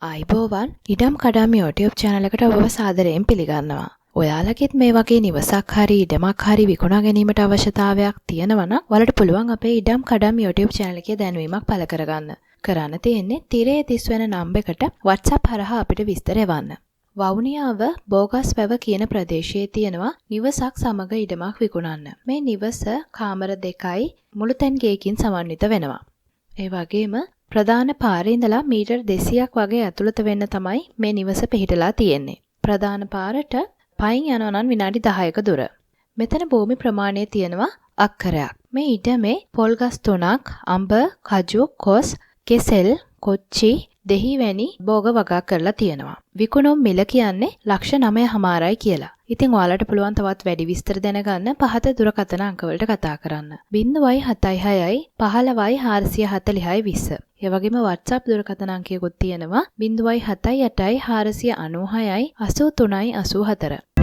ආයිබෝවන් ඉඩම් කඩම් YouTube channel එකට ඔබව සාදරයෙන් පිළිගන්නවා. ඔයාලගෙත් මේ වගේ නිවසක් හරි ඉඩමක් හරි විකුණා ගැනීමට අවශ්‍යතාවයක් තියෙනවා නම් ඔයාලට පුළුවන් අපේ ඉඩම් කඩම් YouTube channel එකේ දැනුවීමක් පළ කරගන්න. කරන්න තියෙන්නේ තිරේ 30 වෙනි නම්බර් එකට WhatsApp හරහා අපිට විස්තර එවන්න. වවුනියාව බෝගස්වැව කියන ප්‍රදේශයේ තියෙනවා නිවසක් සමග ඉඩමක් විකුණන්න. මේ නිවස කාමර 2යි මුළුතැන් ගේකින් සමන්විත වෙනවා. ඒ වගේම ප්‍රධාන පාරේ ඉඳලා මීටර් 200ක් වගේ ඇතුළත වෙන්න තමයි මේ නිවස පිහිටලා තියෙන්නේ. ප්‍රධාන පාරට පයින් යනවා නම් විනාඩි 10ක දුර. මෙතන භූමි ප්‍රමාණය තියෙනවා අක්කරයක්. මේ ඉඩමේ පොල් ගස් 3ක්, අඹ, කජු, කොස්, කෙසෙල්, කොච්චි, දෙහි වැනි භෝග වගා කරලා තියෙනවා. විකුණුම් මිල කියන්නේ ලක්ෂ 9.5යි කියලා. ඉතින් ඔයාලට පුළුවන් තවත් වැඩි විස්තර දැනගන්න පහත දුරකථන අංක වලට කතා කරන්න. 076යි 15යි 440යි 20. ඒ වගේම WhatsApp දුරකථන අංකයකුත් තියෙනවා 078යි 496යි 83යි 84.